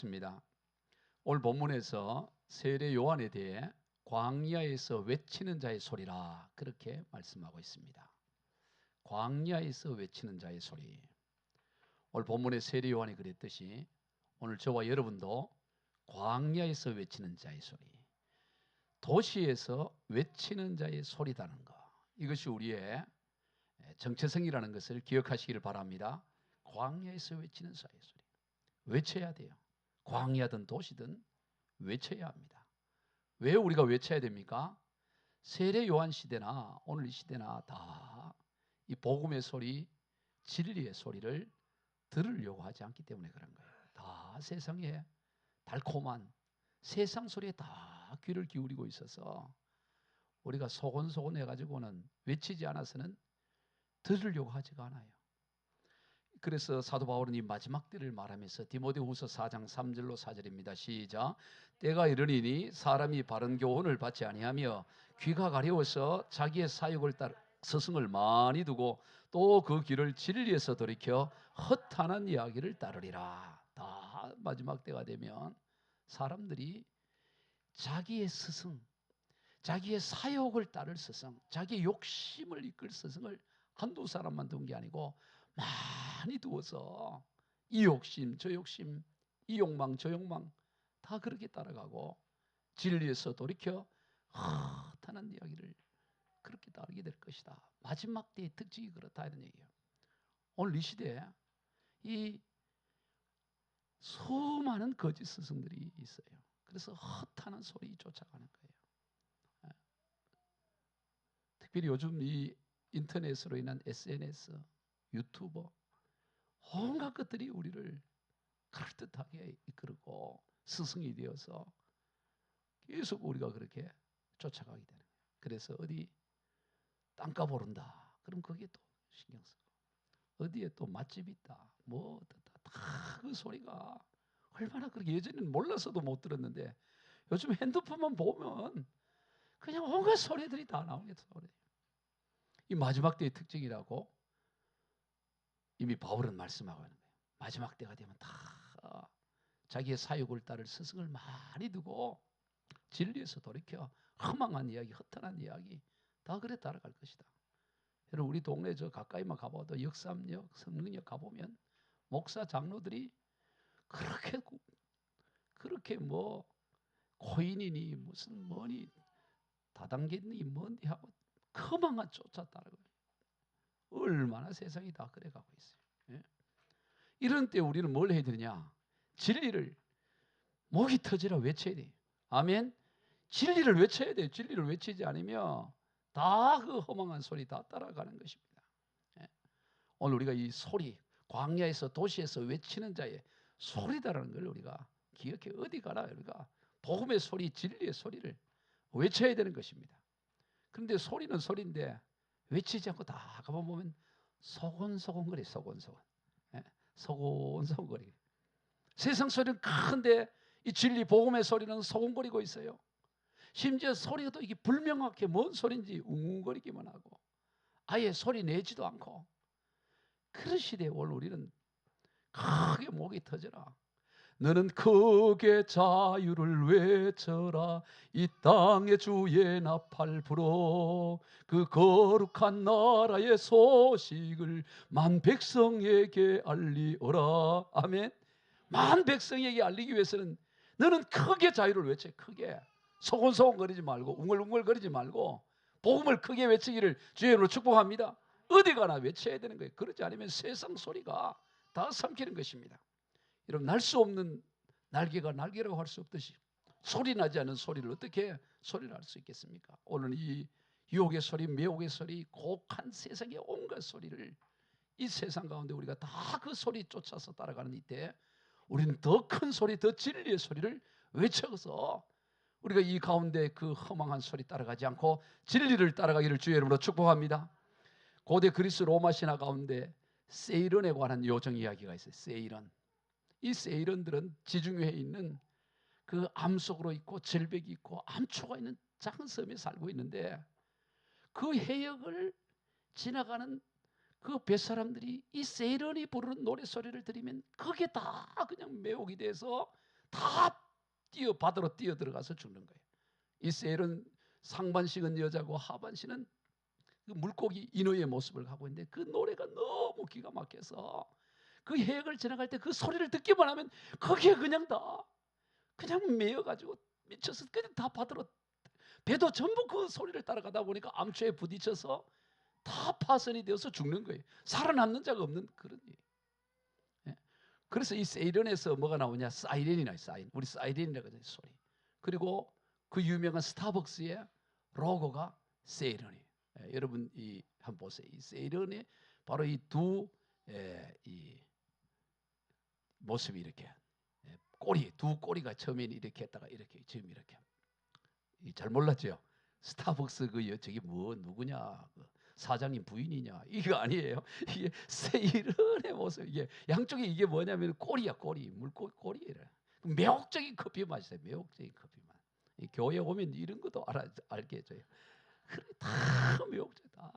있습니다. 오늘 본문에서 세례 요한에 대해 광야에서 외치는 자의 소리라 그렇게 말씀하고 있습니다. 광야에서 외치는 자의 소리. 오늘 본문의 세례 요한이 그랬듯이 오늘 저와 여러분도 광야에서 외치는 자의 소리, 도시에서 외치는 자의 소리다는 것, 이것이 우리의 정체성이라는 것을 기억하시기를 바랍니다. 광야에서 외치는 자의 소리, 외쳐야 돼요. 광야든 도시든 외쳐야 합니다. 왜 우리가 외쳐야 됩니까? 세례 요한 시대나 오늘 이 시대나 다 이 복음의 소리, 진리의 소리를 들으려고 하지 않기 때문에 그런 거예요. 다 세상에 달콤한 세상 소리에 다 귀를 기울이고 있어서 우리가 소곤소곤 해가지고는 외치지 않아서는 들으려고 하지가 않아요. 그래서 사도 바울은 이 마지막 때를 말하면서 디모데후서 4장 3절로 4절입니다. 시작. 때가 이르리니 사람이 바른 교훈을 받지 아니하며 귀가 가려워서 자기의 사욕을 따라 스승을 많이 두고 또 그 길을 진리에서 돌이켜 허탄한 이야기를 따르리라. 다 마지막 때가 되면 사람들이 자기의 스승, 자기의 사욕을 따를 스승, 자기의 욕심을 이끌 스승을 한두 사람만 둔 게 아니고 많이 두어서 이 욕심, 저 욕심, 이 욕망, 저 욕망 다 그렇게 따라가고 진리에서 돌이켜 허탄한 이야기를 그렇게 따르게 될 것이다. 마지막 때의 특징이 그렇다 이런 얘기예요. 오늘 이 시대에 이 수많은 거짓 스승들이 있어요. 그래서 허탄한 소리 쫓아가는 거예요. 특별히 요즘 이 인터넷으로 인한 SNS, 유튜버 온갖 것들이 우리를 그럴듯하게 이끌고 스승이 되어서 계속 우리가 그렇게 쫓아가게 되는 거예요. 그래서 어디 땅값 오른다 그럼 거기에 또 신경 쓰고 어디에 또 맛집 있다 뭐 다 그 소리가 얼마나 그렇게 예전에는 몰라서도 못 들었는데 요즘 핸드폰만 보면 그냥 온갖 소리들이 다 나오게 소리. 이 마지막 때의 특징이라고 이미 바울은 말씀하고 있는 거예요. 마지막 때가 되면 다 자기의 사욕을 따를 스승을 많이 두고 진리에서 돌이켜 허망한 이야기, 허탄한 이야기 다 그래 따라갈 것이다. 여러분 우리 동네 저 가까이만 가봐도 역삼역, 성능역 가보면 목사 장로들이 그렇게 뭐 코인이니 무슨 뭐니 다단계니 뭔디 하고 허망한 쫓아 따라가요. 얼마나 세상이 다 그래가고 있어요. 예? 이런 때 우리는 뭘 해야 되느냐? 진리를 목이 터지라 외쳐야 돼요. 아멘. 진리를 외쳐야 돼요. 진리를 외치지 않으면 다 그 허망한 소리 다 따라가는 것입니다. 예? 오늘 우리가 이 소리, 광야에서 도시에서 외치는 자의 소리다라는 걸 우리가 기억해. 어디 가나 우리가 복음의 소리, 진리의 소리를 외쳐야 되는 것입니다. 그런데 소리는 소리인데 외치지 않고 다 가보면 소곤소곤거리, 소곤소곤. 예? 소곤소곤거리. 세상 소리는 큰데 이 진리 복음의 소리는 소곤거리고 있어요. 심지어 소리가 또 이게 불명확해 뭔 소리인지 웅웅거리기만 하고 아예 소리 내지도 않고 그런 시대에 오늘 우리는 크게 목이 터져라. 너는 크게 자유를 외쳐라. 이 땅의 주의 나팔 불어 그 거룩한 나라의 소식을 만 백성에게 알리어라. 아멘. 만 백성에게 알리기 위해서는 너는 크게 자유를 외쳐. 크게 소곤소곤거리지 말고 웅얼웅얼거리지 말고 복음을 크게 외치기를 주의 이름으로 축복합니다. 어디 가나 외쳐야 되는 거예요. 그렇지 않으면 세상 소리가 다 삼키는 것입니다. 여러분 날 수 없는 날개가 날개라고 할 수 없듯이 소리 나지 않는 소리를 어떻게 소리를 할 수 있겠습니까? 오늘 이 유혹의 소리, 매혹의 소리, 곡한 세상의 온갖 소리를 이 세상 가운데 우리가 다 그 소리 쫓아서 따라가는 이때 우리는 더 큰 소리, 더 진리의 소리를 외쳐서 우리가 이 가운데 그 허망한 소리 따라가지 않고 진리를 따라가기를 주의 이름으로 축복합니다. 고대 그리스 로마 신화 가운데 세이런에 관한 요정 이야기가 있어요. 세이런. 이 세이런들은 지중해에 있는 그 암 속으로 있고 절벽이 있고 암초가 있는 작은 섬에 살고 있는데 그 해역을 지나가는 그 뱃사람들이 이 세이런이 부르는 노래소리를 들으면 그게 다 그냥 매혹이 돼서 다 바다로 뛰어 들어가서 죽는 거예요. 이 세일은 상반신은 여자고 하반신은 그 물고기 인어의 모습을 하고 있는데 그 노래가 너무 기가 막혀서 그 해역을 지나갈 때 그 소리를 듣기만 하면 거기에 그냥 다 그냥 매여가지고 미쳐서 그냥 다 바다로, 배도 전부 그 소리를 따라가다 보니까 암초에 부딪혀서 다 파손이 되어서 죽는 거예요. 살아남는 자가 없는 그런 일. 예. 그래서 이 세이런에서 뭐가 나오냐? 사이렌이 나요. 사이렌. 우리 사이렌이라고 하는 소리. 그리고 그 유명한 스타벅스의 로고가 세이런이에요. 예, 여러분 한번 보세요. 이 세이런이 바로 이 두 모습이 이렇게 두 꼬리가 처음에는 이렇게 했다가 이렇게 지금 이렇게. 잘 몰랐죠? 스타벅스 저기 누구냐? 사장님 부인이냐? 이거 아니에요. 이게 세이런의 모습. 이게 양쪽에 이게 뭐냐면 꼬리야, 꼬리. 물꼬리래. 매혹적인 커피 맛이에요. 매혹적인 커피 맛. 이 교회 오면 이런 것도 알게 해줘요. 그래, 다 매혹적이다.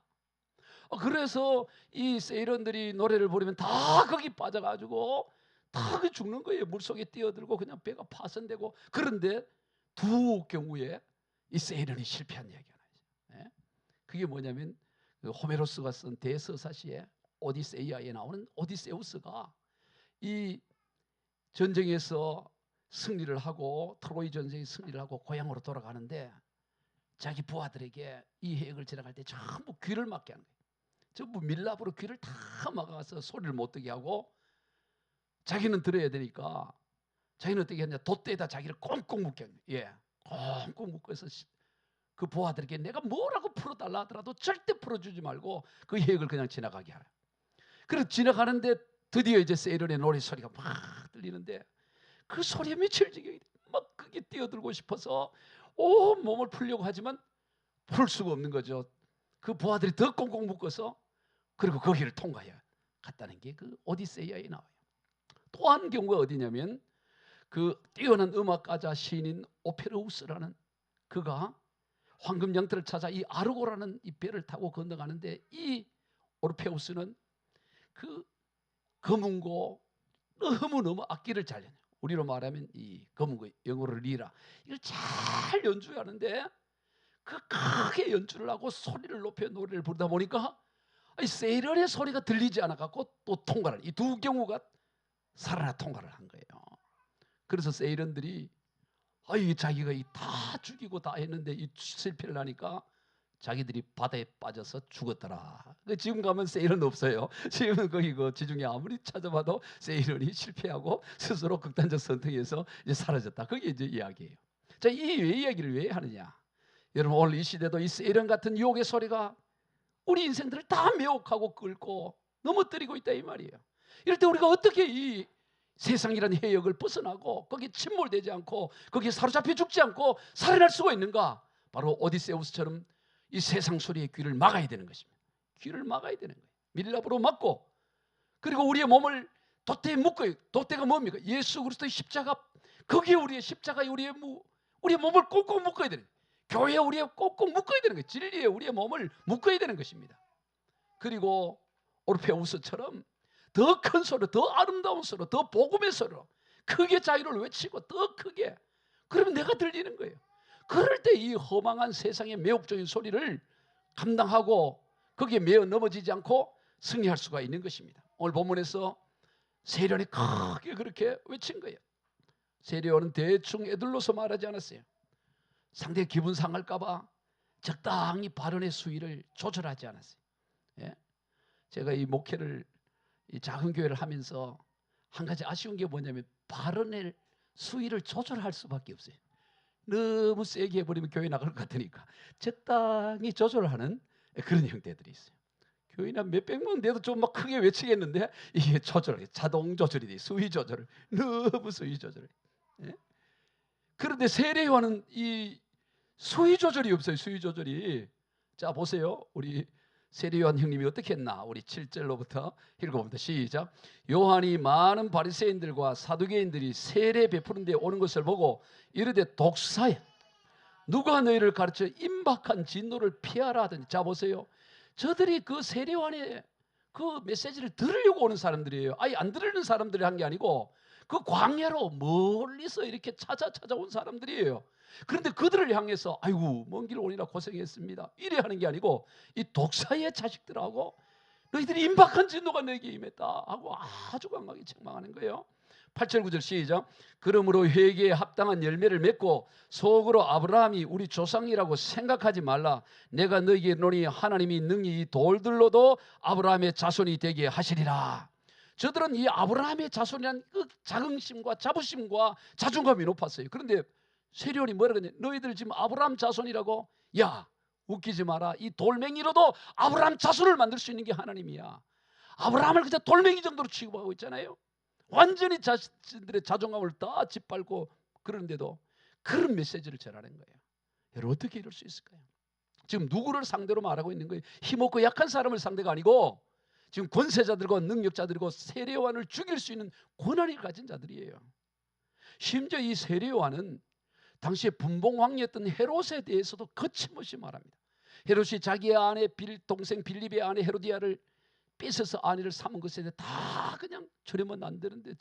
그래서 이 세이런들이 노래를 부르면 다 거기 빠져가지고 다 죽는 거예요. 물속에 뛰어들고 그냥 배가 파손되고. 그런데 두 경우에 이 세이런이 실패한 이야기가 나죠. 그게 뭐냐면 그 호메로스가 쓴 대서사시에 오디세이아에 나오는 오디세우스가 이 전쟁에서 승리를 하고 트로이 전쟁에 승리를 하고 고향으로 돌아가는데 자기 부하들에게 이 해역을 지나갈 때 전부 귀를 막게 한 거예요. 전부 밀랍으로 귀를 다 막아서 소리를 못 듣게 하고 자기는 들어야 되니까 자기는 어떻게 했냐? 돛대에다 자기를 꽁꽁 묶여. 꽁꽁 묶어서 그 부하들에게 내가 뭐라고 풀어달라 하더라도 절대 풀어주지 말고 그 해역을 그냥 지나가게 하라. 그래서 지나가는데 드디어 이제 세이런의 노래 소리가 막 들리는데 그 소리에 미칠 지경이 막 그게 뛰어들고 싶어서 온 몸을 풀려고 하지만 풀 수가 없는 거죠. 그 부하들이 더 꽁꽁 묶어서 그리고 거기를 통과해야 갔다는 게 그 오디세이아에 나와요. 또 한 경우가 어디냐면 그 뛰어난 음악가자 시인인 오페르우스라는 그가 황금 양털을 찾아 이 아르고라는 이 배를 타고 건너가는데 이 오르페우스는 그 검은고 너무너무 악기를 잘 연해요. 우리로 말하면 이 검은고 영어로 리라 이걸 잘 연주하는데 그 크게 연주를 하고 소리를 높여 노래를 부르다 보니까 세이런의 소리가 들리지 않아 갖고 또 통과를 이 두 경우가 살아나 통과를 한 거예요. 그래서 세이런들이 자기가 다 죽이고 다 했는데 이 실패를 하니까 자기들이 바다에 빠져서 죽었더라. 지금 가면 세이런 없어요. 지금은 거기 그 지중해 아무리 찾아봐도 세이런이 실패하고 스스로 극단적 선택해서 이제 사라졌다. 그게 이제 이야기예요. 자, 이 이야기를 왜 하느냐? 여러분 오늘 이 시대도 이 세이런 같은 유혹의 소리가 우리 인생들을 다 매혹하고 끌고 넘어뜨리고 있다 이 말이에요. 이럴 때 우리가 어떻게 이 세상이라는 해역을 벗어나고 거기에 침몰되지 않고 거기에 사로잡혀 죽지 않고 살아날 수가 있는가? 바로 오디세우스처럼 이 세상 소리의 귀를 막아야 되는 것입니다. 귀를 막아야 되는 거예요. 밀랍으로 막고 그리고 우리의 몸을 돛대에 묶어요. 돛대가 뭡니까? 예수 그리스도의 십자가. 거기에 우리의 십자가에 우리의 몸을 꽁꽁 묶어야 되는 거예요. 교회에 우리의 꽁꽁 묶어야 되는 거예요. 진리에 우리의 몸을 묶어야 되는 것입니다. 그리고 오르페우스처럼 더 큰 소리, 더 아름다운 소리, 더 복음의 소리로 크게 자유를 외치고 더 크게 그러면 내가 들리는 거예요. 그럴 때 이 허망한 세상의 매혹적인 소리를 감당하고 거기에 매어 넘어지지 않고 승리할 수가 있는 것입니다. 오늘 본문에서 세련이 크게 그렇게 외친 거예요. 세련은 대충 애들로서 말하지 않았어요. 상대의 기분 상할까 봐 적당히 발언의 수위를 조절하지 않았어요. 제가 이 목회를 이 작은 교회를 하면서 한 가지 아쉬운 게 뭐냐면 발언의 수위를 조절할 수밖에 없어요. 너무 세게 해버리면 교회 나갈 것 같으니까 적당히 조절하는 그런 형태들이 있어요. 교회나 몇백 명 돼도 좀 막 크게 외치겠는데 이게 자동 조절이 돼. 수위 조절을 너무 수위 조절을. 그런데 세례요한은 이 수위 조절이 없어요. 수위 조절이. 자 보세요. 우리 세례요한 형님이 어떻게 했나? 우리 7절로부터 읽어봅니다. 시작. 요한이 많은 바리새인들과 사두개인들이 세례 베푸는 데 오는 것을 보고 이르되 독사야 누가 너희를 가르쳐 임박한 진노를 피하라 하더니. 자 보세요. 저들이 그 세례요한의 그 메시지를 들으려고 오는 사람들이에요. 아예 안 들으는 사람들이 한 게 아니고 그 광야로 멀리서 이렇게 찾아온 사람들이에요. 그런데 그들을 향해서 아이고 먼 길 오니라 고생했습니다 이래 하는 게 아니고, 이 독사의 자식들하고 너희들이 임박한 진노가 내게 임했다 하고 아주 강하게 책망하는 거예요. 8절 9절 시작. 그러므로 회개에 합당한 열매를 맺고 속으로 아브라함이 우리 조상이라고 생각하지 말라. 내가 너희에게 이르노니 하나님이 능히 이 돌들로도 아브라함의 자손이 되게 하시리라. 저들은 이 아브라함의 자손이란 그 자긍심과 자부심과 자존감이 높았어요. 그런데 세리온이 뭐라 그러냐, 너희들 지금 아브라함 자손이라고? 야, 웃기지 마라. 이 돌멩이로도 아브라함 자손을 만들 수 있는 게 하나님이야. 아브라함을 그저 돌멩이 정도로 취급하고 있잖아요. 완전히 자신들의 자존감을 다 짓밟고 그러는데도 그런 메시지를 전하는 거예요. 여러분 어떻게 이럴 수 있을까요? 지금 누구를 상대로 말하고 있는 거예요? 힘없고 약한 사람을 상대가 아니고 지금 권세자들과 능력자들이고 세례요한을 죽일 수 있는 권한을 가진 자들이에요. 심지어 이 세례요한은 당시에 분봉왕이었던 헤롯에 대해서도 거침없이 말합니다. 헤롯이 자기의 아내 동생 빌립의 아내 헤로디아를 뺏어서 아내를 삼은 것에 대해 다 그냥 저러면 안 되는데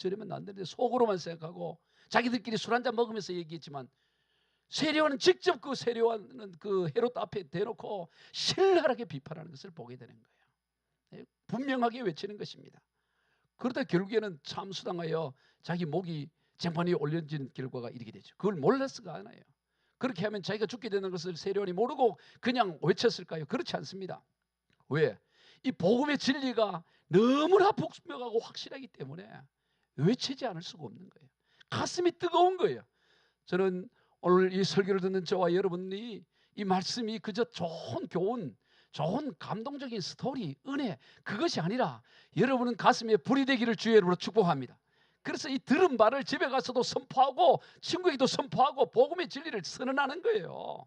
속으로만 생각하고 자기들끼리 술 한잔 먹으면서 얘기했지만, 세례요한은 직접 그 세례요한은 그 헤롯 앞에 대놓고 신랄하게 비판하는 것을 보게 되는 거예요. 분명하게 외치는 것입니다. 그러다 결국에는 참수당하여 자기 목이 쟁반에 올려진 결과가 이렇게 되죠. 그걸 몰랐을까 하나요? 그렇게 하면 자기가 죽게 되는 것을 세례요한이 모르고 그냥 외쳤을까요? 그렇지 않습니다. 왜? 이 복음의 진리가 너무나 분명하고 확실하기 때문에 외치지 않을 수가 없는 거예요. 가슴이 뜨거운 거예요. 저는 오늘 이 설교를 듣는 저와 여러분이 이 말씀이 그저 좋은 교훈, 좋은 감동적인 스토리, 은혜, 그것이 아니라 여러분은 가슴에 불이 되기를 주의 이름으로 축복합니다. 그래서 이 들은 바를 집에 가서도 선포하고 친구에게도 선포하고 복음의 진리를 선언하는 거예요.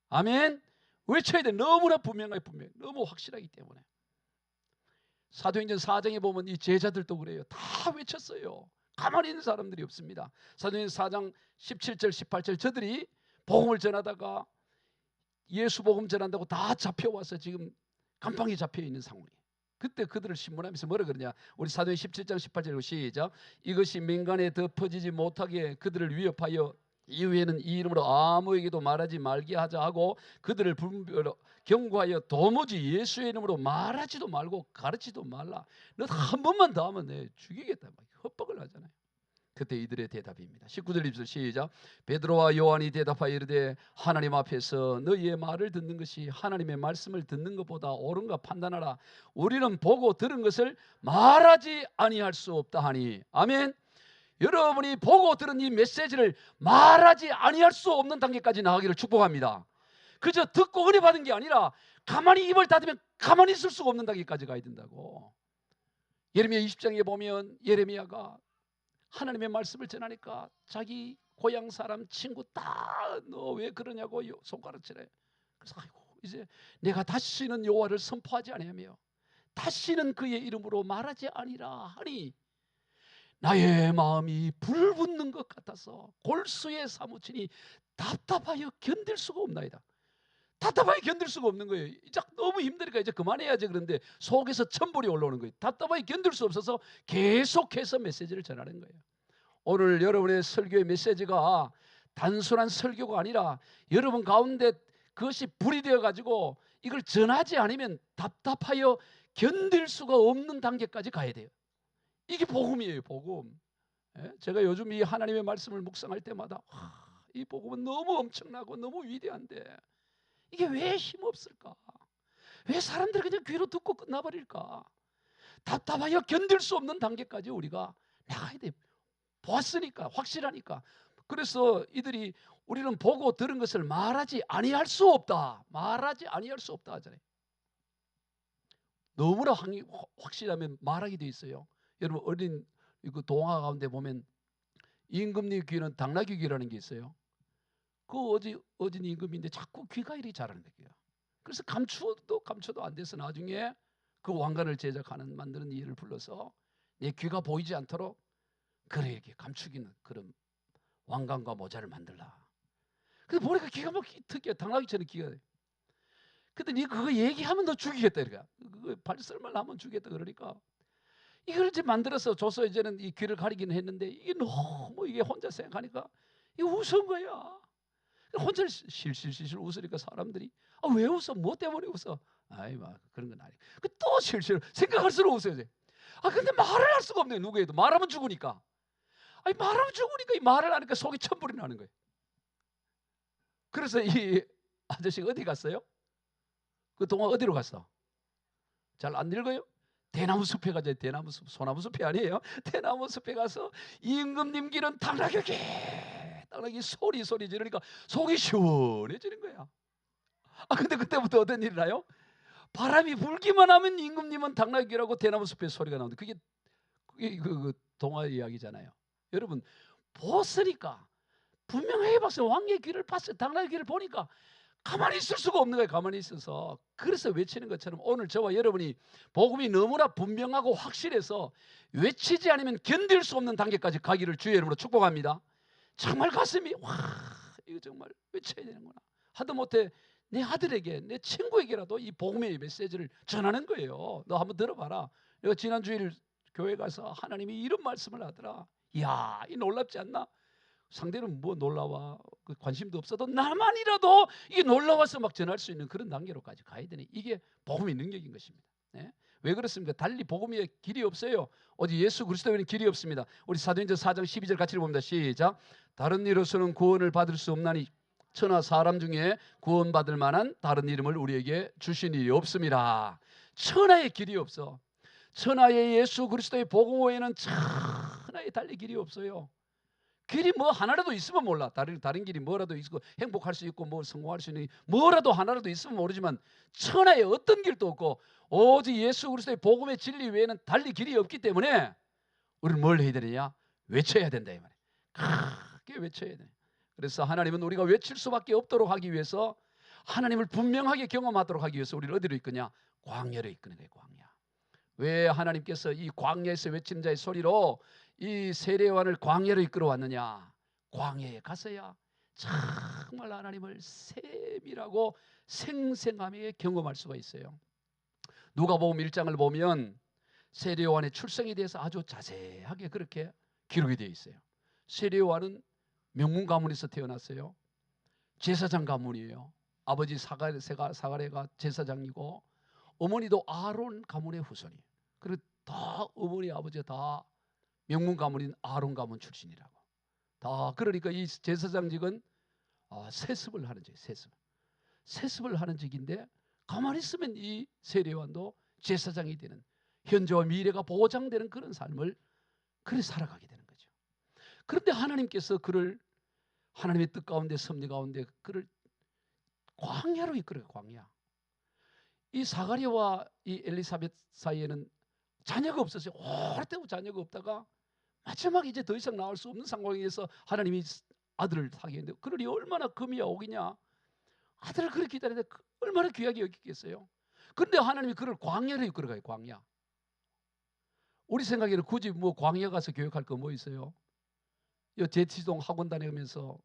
아멘. 외쳐야 돼. 너무나 분명해. 너무 확실하기 때문에. 사도행전 4장에 보면 이 제자들도 그래요. 다 외쳤어요. 가만히 있는 사람들이 없습니다. 사도행전 4장 17절 18절 저들이 복음을 전하다가 예수 복음 전한다고 다 잡혀와서 지금 감방에 잡혀있는 상황이에요. 그때 그들을 신문하면서 뭐라 그러냐, 우리 사도행전 17장 18절 시작. 이것이 민간에 더 퍼지지 못하게 그들을 위협하여 이후에는 이 이름으로 아무에게도 말하지 말게 하자 하고 그들을 분별로 경고하여 도무지 예수의 이름으로 말하지도 말고 가르치도 말라. 너 한 번만 더 하면 내 죽이겠다 막 협박을 하잖아요. 그때 이들의 대답입니다. 19절 20절 시작. 베드로와 요한이 대답하여 이르되 하나님 앞에서 너희의 말을 듣는 것이 하나님의 말씀을 듣는 것보다 옳은가 판단하라. 우리는 보고 들은 것을 말하지 아니할 수 없다 하니. 아멘. 여러분이 보고 들은 이 메시지를 말하지 아니할 수 없는 단계까지 나가기를 축복합니다. 그저 듣고 은혜 받은 게 아니라 가만히 입을 닫으면 가만히 있을 수가 없는 단계까지 가야 된다고. 예레미야 20장에 보면 예레미야가 하나님의 말씀을 전하니까 자기 고향 사람 친구 다 너 왜 그러냐고 손가락질해. 그래서 아이고 이제 내가 다시는 여호와를 선포하지 아니하며 다시는 그의 이름으로 말하지 아니라 하니 나의 마음이 불붙는 것 같아서 골수에 사무치니 답답하여 견딜 수가 없나이다. 답답하게 견딜 수가 없는 거예요. 이제 너무 힘드니까 이제 그만해야지. 그런데 속에서 천불이 올라오는 거예요. 답답하게 견딜 수 없어서 계속해서 메시지를 전하는 거예요. 오늘 여러분의 설교의 메시지가 단순한 설교가 아니라 여러분 가운데 그것이 불이 되어가지고 이걸 전하지 않으면 답답하여 견딜 수가 없는 단계까지 가야 돼요. 이게 복음이에요. 복음. 제가 요즘 이 하나님의 말씀을 묵상할 때마다 이 복음은 너무 엄청나고 너무 위대한데 이게 왜 힘없을까? 왜 사람들이 그냥 귀로 듣고 끝나버릴까? 답답하여 견딜 수 없는 단계까지 우리가 나가야 돼. 보았으니까, 확실하니까. 그래서 이들이 우리는 보고 들은 것을 말하지 아니할 수 없다. 말하지 아니할 수 없다 하잖아요. 너무나 확실하면 말하게 돼 있어요. 여러분 어린 그 동화 가운데 보면 임금님 귀는 당나귀 귀라는 게 있어요. 그 어진 임금인데 자꾸 귀가 이리 자라는 거예요. 그래서 감춰도 안 돼서 나중에 그 왕관을 제작하는 만드는 이를 불러서 내 귀가 보이지 않도록 그래 이렇게 감추기는 그런 왕관과 모자를 만들라. 근데 보니까 귀가 막 특이해. 당나귀처럼 귀가. 근데 니 그거 얘기하면 너 죽이겠다 이러니까. 그거 발설만 하면 죽이겠다 그러니까 이걸 이제 만들어서 줘서 이제는 이 귀를 가리기는 했는데 이게 너무 이게 혼자 생각하니까 이게 웃은 거야. 혼자 실실실실 웃으니까 사람들이 왜 웃어? 뭐 때문에 웃어? 아이 막 그런 건 아니고 또 실실 생각할수록 웃어야 돼. 근데 말을 할 수가 없네. 누구에도 말하면 죽으니까. 아니 말하면 죽으니까 이 말을 하니까 속이 천불이 나는 거예요. 그래서 이 아저씨가 어디 갔어요? 그 동화 어디로 갔어? 잘 안 읽어요? 대나무 숲에 가자. 대나무 숲, 소나무 숲이 아니에요. 대나무 숲에 가서 임금님 길은 당나귀 소리 지르니까 속이 시원해지는 거야. 근데 그때부터 어떤 일이 나요? 바람이 불기만 하면 임금님은 당나귀라고 대나무 숲에 소리가 나오는데 그게 그 동화 이야기잖아요. 여러분 보았으니까 분명히 봤어요. 왕의 귀를 봤어요. 당나귀 귀를 보니까 가만히 있을 수가 없는 거예요. 가만히 있어서. 그래서 외치는 것처럼 오늘 저와 여러분이 복음이 너무나 분명하고 확실해서 외치지 않으면 견딜 수 없는 단계까지 가기를 주의 이름으로 축복합니다. 정말 가슴이 와 이거 정말 외쳐야 되는구나. 하다못해 내 아들에게 내 친구에게라도 이 복음의 메시지를 전하는 거예요. 너 한번 들어봐라. 내가 지난 주일 교회 가서 하나님이 이런 말씀을 하더라. 이야 이 놀랍지 않나? 상대는 뭐 놀라워 관심도 없어도 나만이라도 이게 놀라워서 막 전할 수 있는 그런 단계로까지 가야 되니 이게 복음의 능력인 것입니다. 네? 왜 그렇습니까? 달리 복음의 길이 없어요. 오직 예수 그리스도 외에는 길이 없습니다. 우리 사도행전 4장 12절 같이 읽어봅니다. 시작. 다른 이로서는 구원을 받을 수 없나니 천하 사람 중에 구원받을 만한 다른 이름을 우리에게 주신 일이 없습니다. 천하의 길이 없어. 천하의 예수 그리스도의 복음 외에는 천하의 달리 길이 없어요. 길이 뭐 하나라도 있으면 몰라. 다른 길이 뭐라도 있고 행복할 수 있고 뭐 성공할 수 있는 뭐라도 하나라도 있으면 모르지만 천하에 어떤 길도 없고 오직 예수 그리스도의 복음의 진리 외에는 달리 길이 없기 때문에 우리는 뭘 해야 되느냐? 외쳐야 된다 이 말이에요. 크게 외쳐야 돼. 그래서 하나님은 우리가 외칠 수밖에 없도록 하기 위해서 하나님을 분명하게 경험하도록 하기 위해서 우리를 어디로 이끄냐? 광야로 이끄는 거예요. 광야. 왜 하나님께서 이 광야에서 외치는 자의 소리로 이 세례요한을 광야로 이끌어 왔느냐? 광야에 가서야 정말 하나님을 세밀하고 생생하게 경험할 수가 있어요. 누가복음 1장을 보면 세례요한의 출생에 대해서 아주 자세하게 그렇게 기록이 되어 있어요. 세례요한은 명문 가문에서 태어났어요. 제사장 가문이에요. 아버지 사가랴가 제사장이고 어머니도 아론 가문의 후손이에요. 그리고 다 어머니 아버지가 다 명문 가문인 아론 가문 출신이라고. 다 그러니까 이 제사장직은 세습을 하는 직, 세습을 하는 직인데 가만히 있으면 이 세례요한도 제사장이 되는 현재와 미래가 보장되는 그런 삶을 그래 살아가게 되는 거죠. 그런데 하나님께서 그를 하나님의 뜻 가운데 섭리 가운데 그를 광야로 이끌어요. 광야. 이 사가랴와 이 엘리사벳 사이에는 자녀가 없었어요. 오래되고 자녀가 없다가 마지막에 이제 더 이상 나올 수 없는 상황에서 하나님이 아들을 타게 했는데 그러니 얼마나 금이야 옥이냐. 아들을 그렇게 기다리는데 얼마나 귀하게 여기겠어요. 그런데 하나님이 그를 광야로 이끌어가요. 광야. 우리 생각에는 굳이 뭐 광야 가서 교육할 거 뭐 있어요? 제치동 학원 다니면서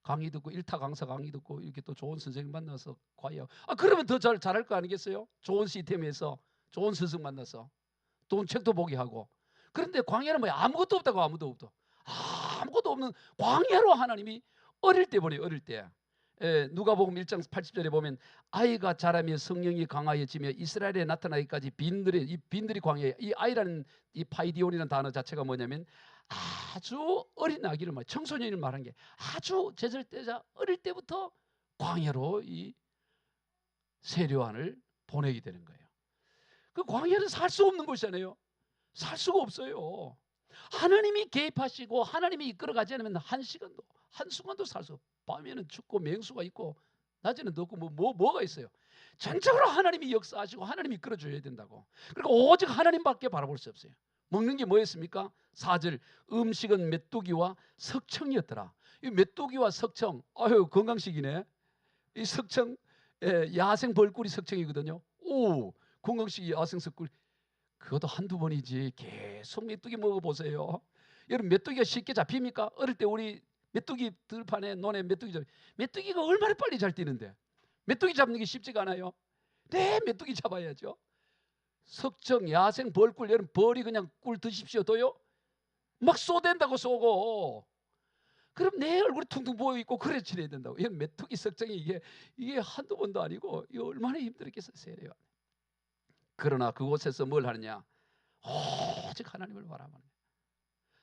강의 듣고 일타 강사 강의 듣고 이렇게 또 좋은 선생님 만나서 과외. 그러면 더 잘할 거 아니겠어요? 좋은 시스템에서 좋은 스승 만나서 좋은 책도 보게 하고. 그런데 광야는 뭐야? 아무것도 없다고. 아무것도 없는 광야로 하나님이 어릴 때 보내요. 어릴 때. 누가복음 1장 80절에 보면 아이가 자라며 성령이 강하여지며 이스라엘에 나타나기까지 빈들이 광야에. 이 아이라는 이 파이디온이라는 단어 자체가 뭐냐면 아주 어린 아기를 청소년을 말한 게 아주 제절대자 어릴 때부터 광야로 이 세례요한을 보내게 되는 거예요. 그 광야는 살 수 없는 곳이잖아요. 살 수가 없어요. 하나님이 개입하시고 하나님이 이끌어가지 않으면 한순간도 살 수 없어요. 밤에는 춥고 맹수가 있고 낮에는 덥고 뭐가 있어요. 전적으로 하나님이 역사하시고 하나님이 이끌어줘야 된다고. 그러니까 오직 하나님밖에 바라볼 수 없어요. 먹는 게 뭐였습니까? 4절 음식은 메뚜기와 석청이었더라. 이 메뚜기와 석청, 건강식이네. 이 석청 야생 벌꿀이 석청이거든요. 건강식 야생 석꿀 그것도 한두 번이지 계속 메뚜기 먹어보세요. 여러분 메뚜기가 쉽게 잡힙니까? 어릴 때 우리 메뚜기 들판에 논에 메뚜기가 얼마나 빨리 잘 뛰는데 메뚜기 잡는 게 쉽지가 않아요. 네, 메뚜기 잡아야죠. 석정, 야생, 벌꿀, 여러분 벌이 그냥 꿀 드십시오 도요? 막 쏘댄다고 쏘고. 그럼 내 얼굴이 퉁퉁 부어있고 그래 지내야 된다고. 이 메뚜기 석정이 이게 한두 번도 아니고 이거 얼마나 힘들었겠어요. 세례요. 그러나 그곳에서 뭘 하느냐? 오직 하나님을 바라보는 거예요.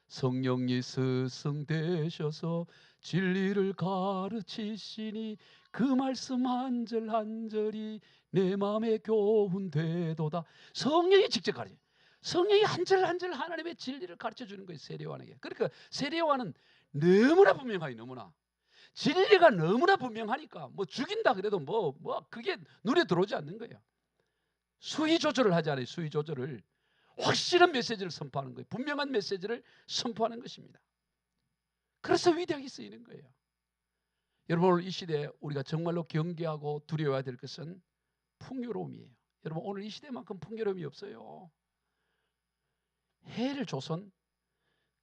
성령이 스승되셔서 진리를 가르치시니 그 말씀 한 절 한 절이 내 마음에 교훈되도다. 성령이 직접 가르쳐요. 성령이 한 절 한 절 하나님의 진리를 가르쳐 주는 거예요. 세례요한에게. 그러니까 세례요한은 너무나 분명하게, 너무나 진리가 너무나 분명하니까 뭐 죽인다 그래도 뭐 그게 눈에 들어오지 않는 거예요. 수위 조절을 하지 않아요. 수위 조절을. 확실한 메시지를 선포하는 거예요. 분명한 메시지를 선포하는 것입니다. 그래서 위대하게 쓰이는 거예요. 여러분, 오늘 이 시대에 우리가 정말로 경계하고 두려워해야 될 것은 풍요로움이에요. 여러분, 오늘 이 시대만큼 풍요로움이 없어요. 해를 조선,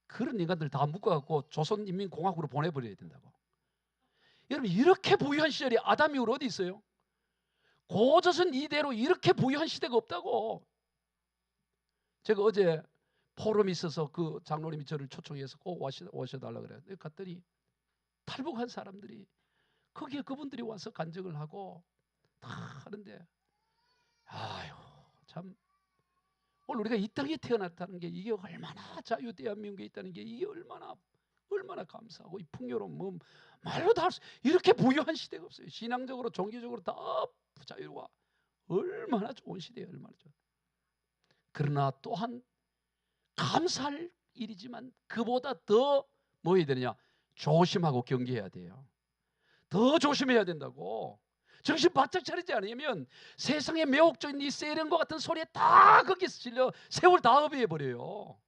그런 인간들 다 묶어갖고 조선인민공화국으로 보내버려야 된다고. 여러분, 이렇게 부유한 시절이 아담 이후로 어디 있어요? 고조선 이대로 이렇게 부유한 시대가 없다고. 제가 어제 포럼이 있어서 그 장로님이 저를 초청해서 꼭 오셔달라고 그래요. 갔더니 탈북한 사람들이 거기에 그분들이 와서 간증을 하고 다 하는데, 아유 참, 오늘 우리가 이 땅에 태어났다는 게 이게 얼마나 자유 대한민국에 있다는 게 이게 얼마나 감사하고, 이 풍요로움 뭐 말로 다 할 수, 이렇게 부유한 시대가 없어요. 신앙적으로 종교적으로 다 자유와 얼마나 좋은 시대예요. 얼마나 좋은. 그러나 또한 감사할 일이지만 그보다 더 뭐 해야 되느냐? 조심하고 경계해야 돼요. 더 조심해야 된다고. 정신 바짝 차리지 않으면 세상의 매혹적인 이 세련과 같은 소리에 다 거기서 질려 세월 다 허비해버려요.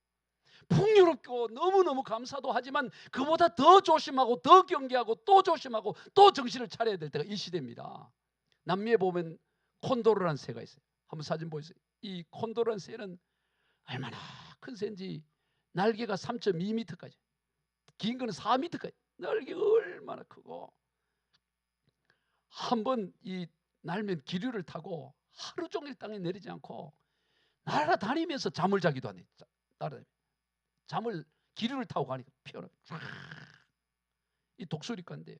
풍요롭고 너무너무 감사도 하지만 그보다 더 조심하고 더 경계하고 또 조심하고 또 정신을 차려야 될 때가 이 시대입니다. 남미에 보면 콘도르라는 새가 있어요. 한번 사진 보세요. 이 콘도르라는 새는 얼마나 큰 새인지 날개가 3.2m까지, 긴 거는 4m까지, 날개가 얼마나 크고, 한번 이 날면 기류를 타고 하루 종일 땅에 내리지 않고 날아다니면서 잠을 자기도 하네. 잠을 기류를 타고 가니까 피어나. 이 독수리과인데요.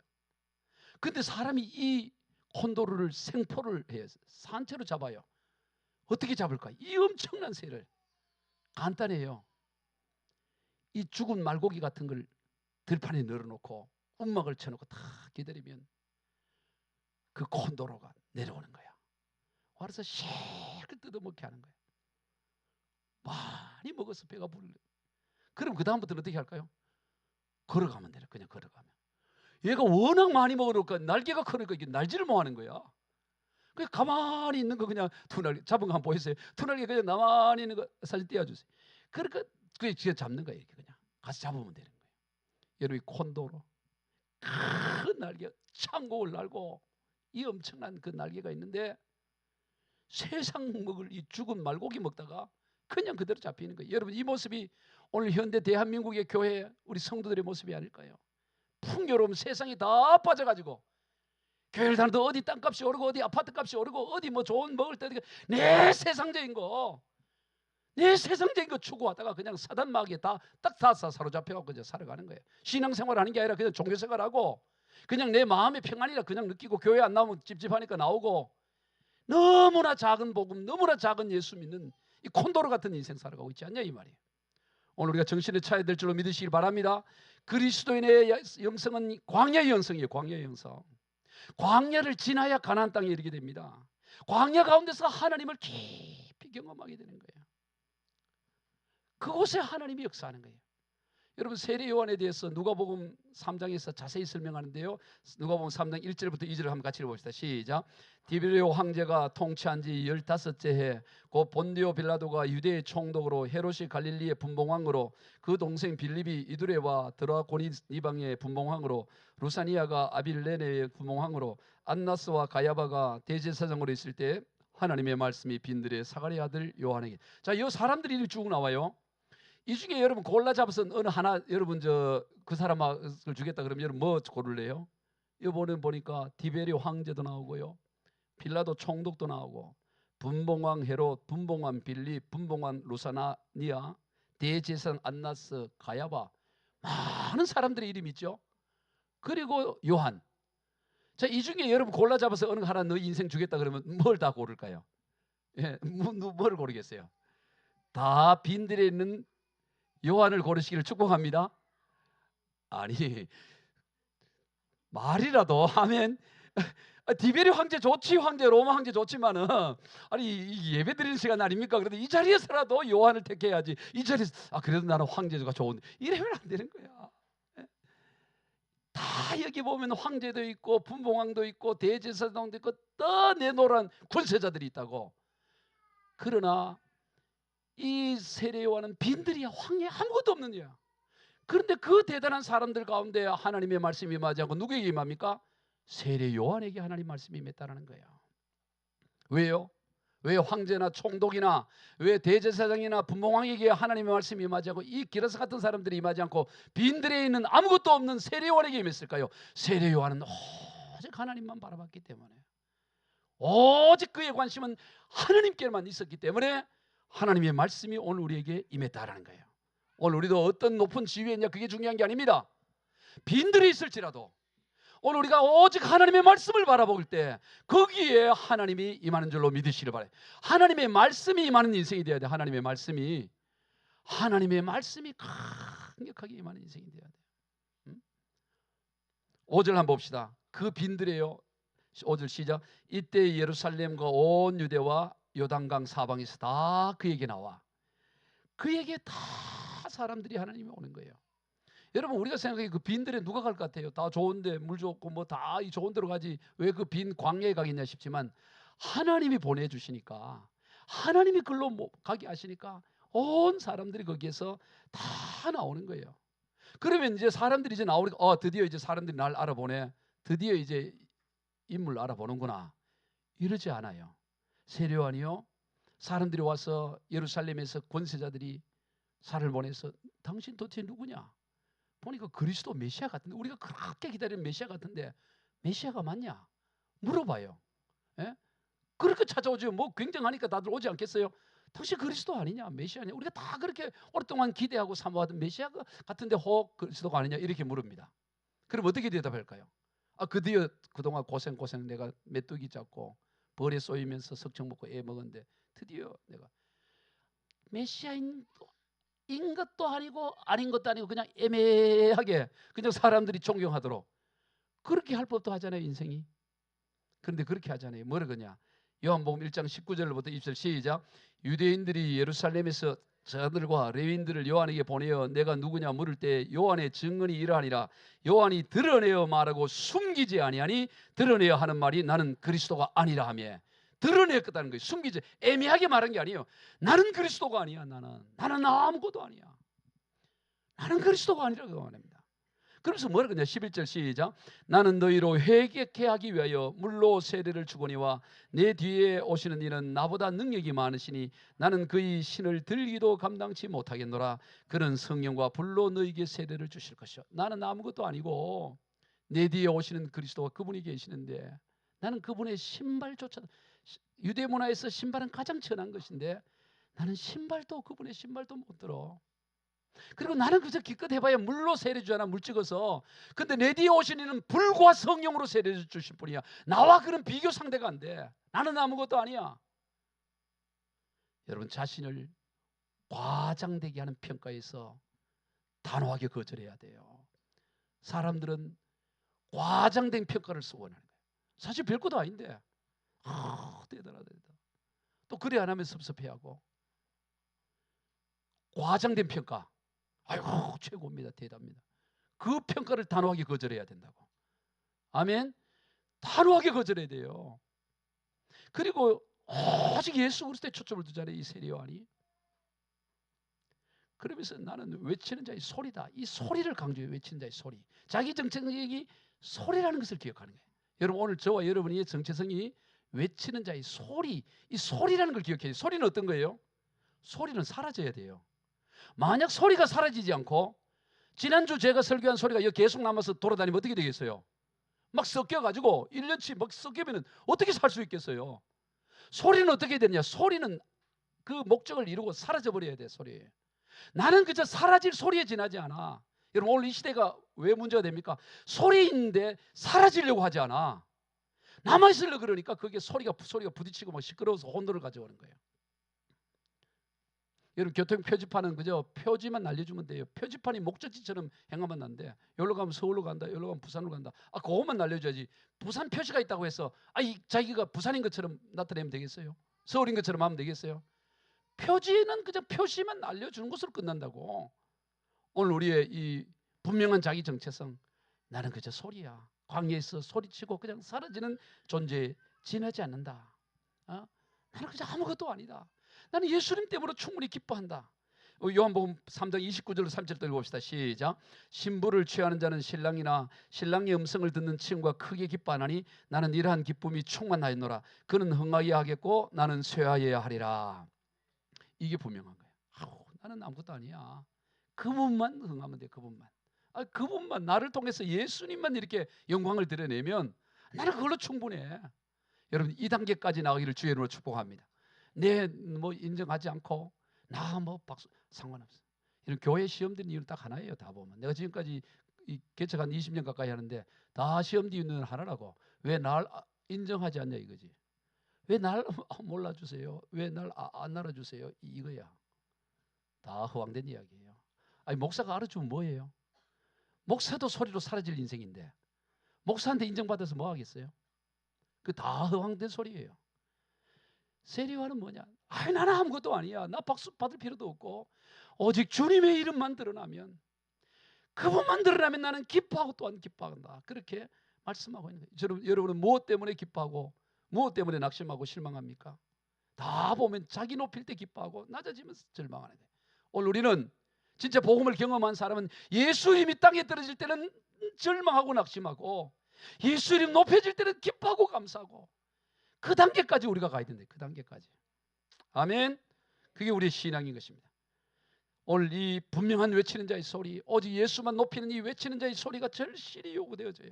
근데 사람이 이 콘도르를 생포를 해요. 산채로 잡아요. 어떻게 잡을까? 이 엄청난 새를. 간단해요. 이 죽은 말고기 같은 걸 들판에 널어놓고 움막을 쳐놓고 다 기다리면 그 콘도로가 내려오는 거야. 와서 실컷 뜯어먹게 하는 거야. 많이 먹어서 배가 부르려. 그럼 그 다음부터는 어떻게 할까요? 걸어가면 돼요. 그냥 걸어가면. 얘가 워낙 많이 먹으니까 날개가 크니까 이게 날지를 못하는 거야. 그냥 가만히 있는 거, 그냥 투날개 잡은 거 한번 보이세요? 투날개 그냥 나만히 있는 거 사진 띄워주세요. 그러니까 그게 진짜 잡는 거예요. 이렇게 그냥 가서 잡으면 되는 거예요. 여러분, 콘도로 큰 날개, 창공을 날고 이 엄청난 그 날개가 있는데 세상 먹을 이 죽은 말고기 먹다가 그냥 그대로 잡히는 거예요. 여러분, 이 모습이 오늘 현대 대한민국의 교회 우리 성도들의 모습이 아닐까요? 풍요로움 세상이 다 빠져가지고 교회를 다녀도 어디 땅값이 오르고 어디 아파트값이 오르고 어디 뭐 좋은 먹을 때 내 세상적인 거 추구하다가 그냥 사단 마귀에 다 사로잡혀갖고 그냥 살아가는 거예요. 신앙생활하는 게 아니라 그냥 종교생활하고 그냥 내 마음의 평안이라 그냥 느끼고 교회 안 나오면 찝찝하니까 나오고, 너무나 작은 복음, 너무나 작은 예수 믿는 이 콘도르 같은 인생 살아가고 있지 않냐 이 말이에요. 오늘 우리가 정신을 차려야 될 줄로 믿으시길 바랍니다. 그리스도인의 영성은 광야의 영성이에요. 광야의 영성. 광야를 지나야 가나안 땅에 이르게 됩니다. 광야 가운데서 하나님을 깊이 경험하게 되는 거예요. 그곳에 하나님이 역사하는 거예요. 여러분, 세례 요한에 대해서 누가복음 3장에서 자세히 설명하는데요. 누가복음 3장 1절부터 2절을 한번 같이 읽어봅시다. 시작. 디베리오 황제가 통치한 지 15째 해, 곧 본디오 빌라도가 유대의 총독으로, 헤롯이 갈릴리의 분봉왕으로, 그 동생 빌립이 이두레와 드라고니 이방의 분봉왕으로, 루사니아가 아빌레네의 분봉왕으로, 안나스와 가야바가 대제사장으로 있을 때 하나님의 말씀이 빈들의 사가랴 아들 요한에게. 자, 이 사람들이 쭉 나와요. 이 중에 여러분 골라 잡아서 어느 하나, 여러분 그 사람을 주겠다 그러면 여러분 뭐 고를래요? 이번에 보니까 디베리오 황제도 나오고요, 빌라도 총독도 나오고, 분봉왕 헤롯, 분봉왕 빌립, 분봉왕 루사니아, 대제사장 안나스, 가야바, 많은 사람들의 이름이 있죠. 그리고 요한. 자, 이 중에 여러분 골라 잡아서 어느 하나 너 인생 주겠다 그러면 뭘 다 고를까요? 예, 뭘 고르겠어요? 다 빈들에 있는 요한을 고르시기를 축복합니다. 아니, 말이라도 하면 디베리 황제 좋지, 황제 로마 황제 좋지만은 아니 예배 드리는 시간 아닙니까? 그런데 이 자리에서라도 요한을 택해야지. 이 자리에서 그래도 나는 황제가 좋은데 이러면 안 되는 거야. 다 여기 보면 황제도 있고 분봉왕도 있고 대제사장도 있고 또 내노란 군세자들이 있다고. 그러나 이 세례 요한은 빈들이야. 황해 아무것도 없는 거야. 그런데 그 대단한 사람들 가운데 하나님의 말씀이 임하지 않고 누구에게 임합니까? 세례 요한에게 하나님 말씀이 임했다는 거예요. 왜요? 왜 황제나 총독이나 왜 대제사장이나 분봉왕에게 하나님의 말씀이 임하지 않고 이 기라사 같은 사람들이 임하지 않고 빈들에 있는 아무것도 없는 세례 요한에게 임했을까요? 세례 요한은 오직 하나님만 바라봤기 때문에, 오직 그의 관심은 하나님께만 있었기 때문에 하나님의 말씀이 오늘 우리에게 임했다라는 거예요. 오늘 우리도 어떤 높은 지위에 있냐 그게 중요한 게 아닙니다. 빈들에 있을지라도 오늘 우리가 오직 하나님의 말씀을 바라볼 때 거기에 하나님이 임하는 줄로 믿으시길 바라요. 하나님의 말씀이 임하는 인생이 되어야 돼. 하나님의 말씀이 강력하게 임하는 인생이 되어야 돼. 5절 한번 봅시다. 그 빈들에요. 5절 시작. 이때 예루살렘과 온 유대와 요단강 사방에서 다 그에게 나와. 그에게 다 사람들이 하나님이 오는 거예요. 여러분 우리가 생각해 그 빈들에 누가 갈 것 같아요? 다 좋은데 물 좋고 뭐 다 이 좋은 데로 가지 왜 그 빈 광야에 가겠냐 싶지만 하나님이 보내주시니까, 하나님이 글로 가게 하시니까 온 사람들이 거기에서 다 나오는 거예요. 그러면 이제 사람들이 이제 나오니까 드디어 이제 사람들이 날 알아보네, 드디어 이제 인물 알아보는구나, 이러지 않아요. 세례 요한이요, 사람들이 와서 예루살렘에서 권세자들이 살을 보내서 당신 도대체 누구냐? 보니까 그리스도 메시아 같은데, 우리가 그렇게 기다리는 메시아 같은데 메시아가 맞냐? 물어봐요. 예? 그렇게 찾아오죠. 뭐 굉장하니까 다들 오지 않겠어요? 당신 그리스도 아니냐? 메시아 아니냐? 우리가 다 그렇게 오랫동안 기대하고 사모하던 메시아 같은데 혹 그리스도가 아니냐? 이렇게 물읍니다. 그럼 어떻게 대답할까요? 드디어 그동안 고생 내가 메뚜기 잡고 벌에 쏘이면서 석청 먹고 애 먹었는데 드디어 내가 메시아인 것도 아니고 아닌 것도 아니고 그냥 애매하게 그냥 사람들이 존경하도록 그렇게 할 법도 하잖아요, 인생이. 그런데 그렇게 하잖아요. 뭐라 그러냐? 요한복음 1장 19절부터 20절 시작. 유대인들이 예루살렘에서 저들과 레위인들을 요한에게 보내어 내가 누구냐 물을 때 요한의 증언이 이러하니라. 요한이 드러내어 말하고 숨기지 아니하니 드러내어 하는 말이 나는 그리스도가 아니라 하며, 드러냈다는 거예요. 숨기지, 애매하게 말한 게 아니에요. 나는 그리스도가 아니야. 나는 아무것도 아니야. 나는 그리스도가 아니라고 말합니다. 그래서 뭐라 그러냐? 11절 시작. 나는 너희로 회개케 하기 위하여 물로 세례를 주거니와 내 뒤에 오시는 이는 나보다 능력이 많으시니 나는 그의 신을 들기도 감당치 못하겠노라. 그는 성령과 불로 너희에게 세례를 주실 것이요. 나는 아무것도 아니고 내 뒤에 오시는 그리스도가 그분이 계시는데 나는 그분의 신발조차, 유대 문화에서 신발은 가장 천한 것인데 나는 그분의 신발도 못 들어. 그리고 나는 그저 기껏 해봐야 물로 세례 주잖아, 물 찍어서. 근데 내 뒤에 오신 이는 불과 성령으로 세례 주실 분이야. 나와 그런 비교 상대가 안 돼. 나는 아무것도 아니야. 여러분, 자신을 과장되게 하는 평가에서 단호하게 거절해야 돼요. 사람들은 과장된 평가를 원하는 거예요. 사실 별것도 아닌데 대단하다. 또 그래 안 하면 섭섭해하고. 과장된 평가, 아이고 최고입니다, 대단합니다. 그 평가를 단호하게 거절해야 된다고. 아멘. 단호하게 거절해야 돼요. 그리고 오직 예수 그리스도에 초점을 두잖아요, 이 세례 요한이. 그러면서 나는 외치는 자의 소리다. 이 소리를 강조해. 외치는 자의 소리. 자기 정체성이 소리라는 것을 기억하는 거예요. 여러분, 오늘 저와 여러분의 정체성이 외치는 자의 소리, 이 소리라는 걸 기억해요. 소리는 어떤 거예요? 소리는 사라져야 돼요. 만약 소리가 사라지지 않고 지난주 제가 설교한 소리가 여기 계속 남아서 돌아다니면 어떻게 되겠어요? 막 섞여가지고 1년치 막 섞이면 어떻게 살 수 있겠어요? 소리는 어떻게 되냐? 소리는 그 목적을 이루고 사라져 버려야 돼. 소리. 나는 그저 사라질 소리에 지나지 않아. 여러분 오늘 이 시대가 왜 문제가 됩니까? 소리인데 사라지려고 하지 않아. 남아있으려고 그러니까 그게 소리가 부딪히고 막 시끄러워서 혼돈을 가져오는 거예요. 여러분 교통 표지판은 그저 표지만 날려주면 돼요. 표지판이 목적지처럼 행하면 안 돼. 여기로 가면 서울로 간다, 여기로 가면 부산으로 간다. 그것만 날려줘야지. 부산 표시가 있다고 해서 자기가 부산인 것처럼 나타내면 되겠어요? 서울인 것처럼 하면 되겠어요? 표지는 그저 표시만 날려주는 것으로 끝난다고. 오늘 우리의 이 분명한 자기 정체성, 나는 그저 소리야. 광야에서 소리치고 그냥 사라지는 존재에 지나지 않는다. 나는 그저 아무것도 아니다. 나는 예수님 때문에 충분히 기뻐한다. 요한복음 3장 29절로 30절 읽어봅시다. 시작. 신부를 취하는 자는 신랑이나 신랑의 음성을 듣는 친구가 크게 기뻐하나니 나는 이러한 기쁨이 충만하였노라. 그는 흥하여야 하겠고 나는 쇠하여야 하리라. 이게 분명한 거예요. 나는 아무것도 아니야. 그분만 흥하면 돼. 그분만. 그분만 나를 통해서 예수님만 이렇게 영광을 드러내면 나는 그걸로 충분해. 여러분 이 단계까지 나가기를 주의 이름으로 축복합니다. 내 뭐 인정하지 않고 나 뭐 박수 상관없어. 이런 교회 시험 드는 이유는 딱 하나예요. 다 보면 내가 지금까지 개척 한 20년 가까이 하는데 다 시험 드는 하나라고. 왜 날 인정하지 않냐 이거지. 왜 날 몰라주세요? 왜 날 안 알아주세요? 이거야. 다 허황된 이야기예요. 목사가 알아주면 뭐예요? 목사도 소리로 사라질 인생인데 목사한테 인정받아서 뭐 하겠어요? 그 다 허황된 소리예요. 세리와는 뭐냐? 나는 아무것도 아니야. 나 박수 받을 필요도 없고 오직 주님의 이름만 드러나면, 그분만 드러나면 나는 기뻐하고 또한 기뻐한다. 그렇게 말씀하고 있는 거예요. 여러분은 무엇 때문에 기뻐하고 무엇 때문에 낙심하고 실망합니까? 다 보면 자기 높일 때 기뻐하고 낮아지면 절망하는 거예요. 오늘 우리는 진짜 복음을 경험한 사람은 예수님이 땅에 떨어질 때는 절망하고 낙심하고 예수님 높여질 때는 기뻐하고 감사하고, 그 단계까지 우리가 가야 된다. 그 단계까지. 아멘. 그게 우리의 신앙인 것입니다. 오늘 이 분명한 외치는 자의 소리, 오직 예수만 높이는 이 외치는 자의 소리가 절실히 요구되어져요.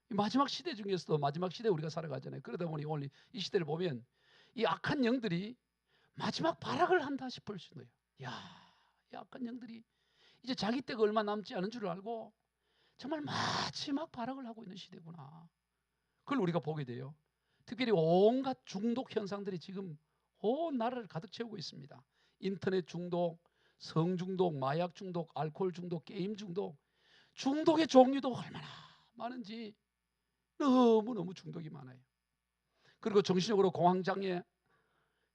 마지막 시대 중에서도 마지막 시대에 우리가 살아가잖아요. 그러다 보니 오늘 이 시대를 보면 이 악한 영들이 마지막 발악을 한다 싶을 수 있는 거예요. 이 악한 영들이 이제 자기 때가 얼마 남지 않은 줄 알고 정말 마지막 발악을 하고 있는 시대구나. 그걸 우리가 보게 돼요. 특별히 온갖 중독 현상들이 지금 온 나라를 가득 채우고 있습니다. 인터넷 중독, 성 중독, 마약 중독, 알코올 중독, 게임 중독. 중독의 종류도 얼마나 많은지 너무너무 중독이 많아요. 그리고 정신적으로 공황장애,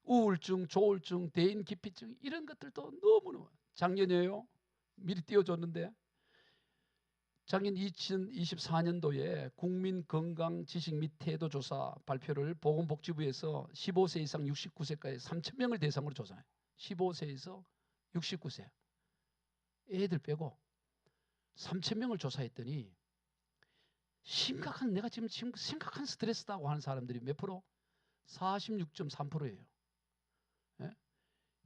우울증, 조울증, 대인기피증 이런 것들도 너무너무. 작년에요. 미리 띄워줬는데 작년 2024년도에 국민건강지식 및 태도조사 발표를 보건복지부에서 15세 이상 69세까지 3,000명을 대상으로 조사해요. 15세에서 69세 애들 빼고 3,000명을 조사했더니 내가 지금 심각한 스트레스다고 하는 사람들이 몇 프로? 46.3%예요.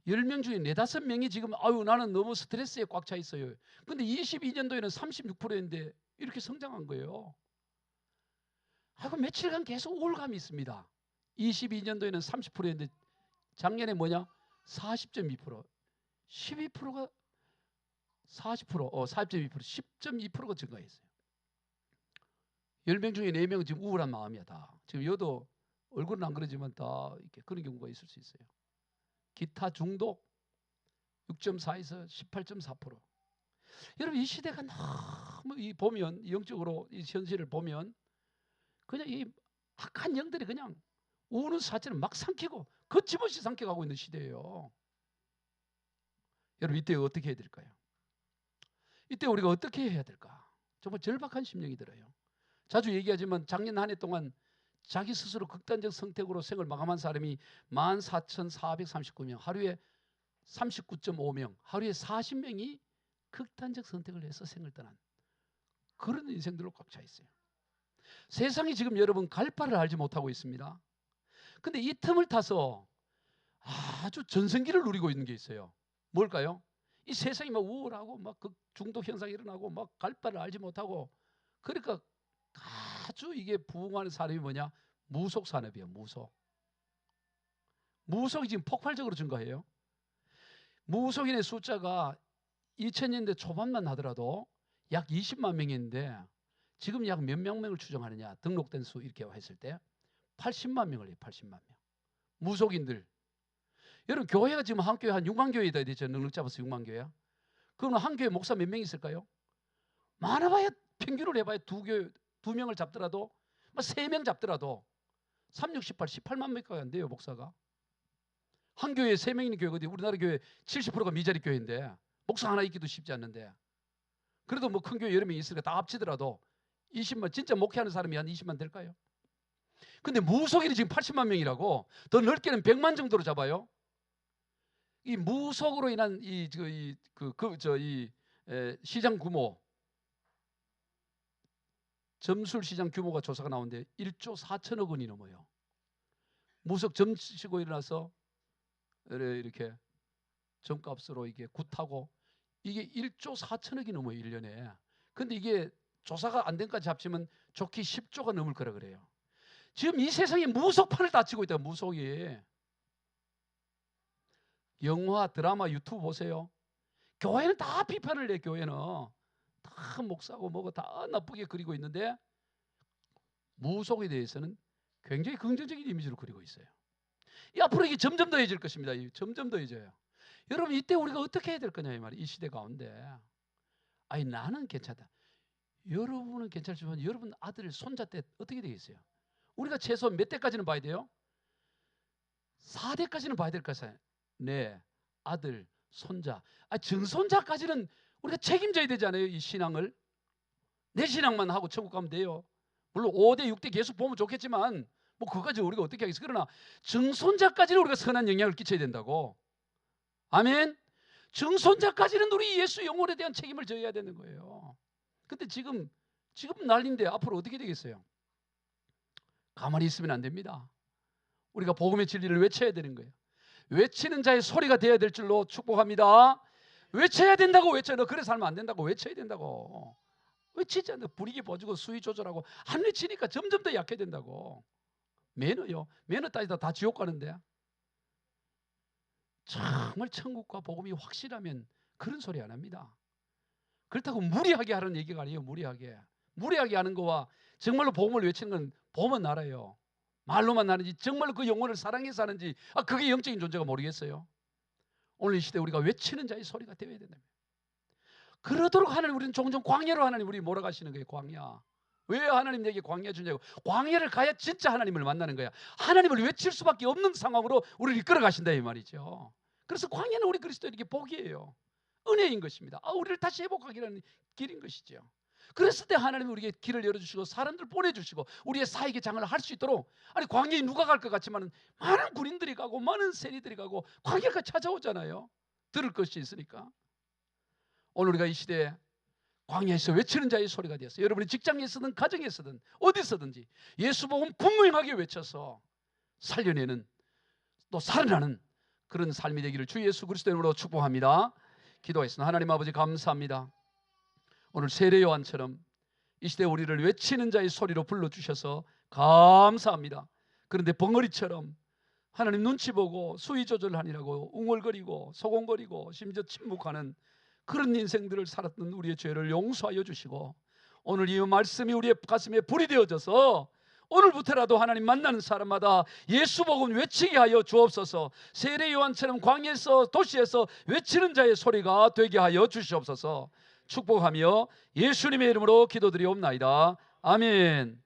10명 중에 4, 5명이 지금 나는 너무 스트레스에 꽉 차 있어요. 근데 22년도에는 36%인데 이렇게 성장한 거예요. 며칠간 계속 우울감이 있습니다. 22년도에는 30%인데 작년에 뭐냐? 40.2%. 12%가 40%, 40.2%, 10.2%가 증가했어요. 10명 중에 4명은 지금 우울한 마음이야 다. 지금 여도 얼굴은 안 그러지만 다 이렇게 그런 경우가 있을 수 있어요. 기타 중독 6.4에서 18.4%. 여러분 이 시대가 너무 보면 영적으로 이 현실을 보면 그냥 이 악한 영들이 그냥 우는 사체를 막 삼키고 거침없이 삼켜가고 있는 시대예요. 여러분 이때 어떻게 해야 될까요? 이때 우리가 어떻게 해야 될까? 정말 절박한 심령이 들어요. 자주 얘기하지만 작년 한 해 동안 자기 스스로 극단적 선택으로 생을 마감한 사람이 14,439명, 하루에 39.5명, 하루에 40명이 극단적 선택을 해서 생을 떠난 그런 인생들로 꽉 차 있어요. 세상이 지금 여러분 갈 바를 알지 못하고 있습니다. 근데 이 틈을 타서 아주 전성기를 누리고 있는 게 있어요. 뭘까요? 이 세상이 막 우울하고 막 중독 현상이 일어나고 막 갈 바를 알지 못하고, 그러니까 아주 이게 부흥하는 산업이 뭐냐? 무속 산업이에요. 무속. 무속이 지금 폭발적으로 증가해요. 무속인의 숫자가 2000년대 초반만 하더라도 약 20만 명인데 지금 약 몇 명을 추정하느냐, 등록된 수 이렇게 했을 때 80만 명을 해요. 80만 명 무속인들. 여러분, 교회가 지금 한 교회 한 6만 교회 돼야 되죠. 능력 잡아서 6만 교회야. 그러면 한 교회 목사 몇 명 있을까요? 많아봐야 평균을 해봐야 두 명을 잡더라도, 3명 잡더라도 3, 6, 18, 18만 명까지 안 돼요. 목사가. 한 교회에 3명 있는 교회가 어디, 우리나라 교회 70%가 미자리 교회인데 목사 하나 있기도 쉽지 않는데, 그래도 뭐 큰 교회 여러 명 있으니까 다 합치더라도 20만, 진짜 목회하는 사람이 한 20만 될까요? 근데 무속인이 지금 80만 명이라고. 더 넓게는 100만 정도로 잡아요. 이 무속으로 인한 시장 규모, 점술 시장 규모가 조사가 나오는데 1조 4천억 원이 넘어요. 무속 점치고 일어나서 이렇게 점값으로 이게 굿하고, 이게 1조 4천억이 넘어요, 1년에. 근데 이게 조사가 안 된 까지 합치면 좋게 10조가 넘을 거라 그래요. 지금 이 세상에 무속판을 다치고 있다. 무속이. 영화, 드라마, 유튜브 보세요. 교회는 다 비판을 해. 교회는 다 목사고 뭐고 다 나쁘게 그리고 있는데 무속에 대해서는 굉장히 긍정적인 이미지를 그리고 있어요. 이 앞으로 이게 점점 더해질 것입니다. 점점 더해져요. 여러분, 이때 우리가 어떻게 해야 될 거냐 이 말이에요. 이 시대 가운데. 아니, 나는 괜찮다. 여러분은 괜찮지만 여러분 아들, 손자 때 어떻게 되겠어요? 우리가 최소 몇 대까지는 봐야 돼요? 4대까지는 봐야 될 것이에요. 네, 아들, 손자, 증손자까지는 우리가 책임져야 되잖아요. 이 신앙을. 내 신앙만 하고 천국 가면 돼요. 물론 5대, 6대 계속 보면 좋겠지만 뭐 그거까지 우리가 어떻게 하겠어요. 그러나 증손자까지는 우리가 선한 영향을 끼쳐야 된다고. 아멘. 증손자까지는 우리 예수 영혼에 대한 책임을 져야 되는 거예요. 근데 지금 난리인데 앞으로 어떻게 되겠어요? 가만히 있으면 안 됩니다. 우리가 복음의 진리를 외쳐야 되는 거예요. 외치는 자의 소리가 되어야 될 줄로 축복합니다. 외쳐야 된다고 외쳐요. 너 그래 살면 안 된다고 외쳐야 된다고. 외치지 않는다. 분위기 보여주고 수위 조절하고 안 외치니까 점점 더 약해 된다고. 매너요. 매너 따지다 다 지옥 가는데. 정말 천국과 복음이 확실하면 그런 소리 안 합니다. 그렇다고 무리하게 하라는 얘기가 아니에요. 무리하게 하는 거와 정말로 복음을 외치는 건 보면 알아요. 말로만 하는지 정말로 그 영혼을 사랑해서 하는지 그게 영적인 존재가 모르겠어요. 오늘 이 시대 우리가 외치는 자의 소리가 되어야 된다면, 그러도록 하나님, 우리는 종종 광야로 하나님 우리 몰아가시는 거예요. 광야. 왜 하나님 내게 광야 주냐고. 광야를 가야 진짜 하나님을 만나는 거야. 하나님을 외칠 수밖에 없는 상황으로 우리를 이끌어 가신다 이 말이죠. 그래서 광야는 우리 그리스도인에게 복이에요. 은혜인 것입니다. 우리를 다시 회복하게 하는 길인 것이죠. 그랬을 때 하나님이 우리에게 길을 열어주시고 사람들 보내주시고 우리의 사역의 장을 할 수 있도록. 아니, 광야에 누가 갈 것 같지만 많은 군인들이 가고 많은 세리들이 가고 광야가 찾아오잖아요. 들을 것이 있으니까. 오늘 우리가 이 시대에 광야에서 외치는 자의 소리가 되었어요. 여러분이 직장에서든 가정에서든 어디서든지 예수 복음 분명하게 외쳐서 살려내는, 또 살아나는 그런 삶이 되기를 주 예수 그리스도 이름으로 축복합니다. 기도하겠습니다. 하나님 아버지, 감사합니다. 오늘 세례 요한처럼 이 시대에 우리를 외치는 자의 소리로 불러주셔서 감사합니다. 그런데 벙어리처럼 하나님 눈치 보고 수위 조절하니라고 웅얼거리고 소곤거리고 심지어 침묵하는 그런 인생들을 살았던 우리의 죄를 용서하여 주시고, 오늘 이 말씀이 우리의 가슴에 불이 되어져서 오늘부터라도 하나님 만나는 사람마다 예수 복음 외치게 하여 주옵소서. 세례 요한처럼 광야에서 도시에서 외치는 자의 소리가 되게 하여 주시옵소서. 축복하며 예수님의 이름으로 기도드리옵나이다. 아멘.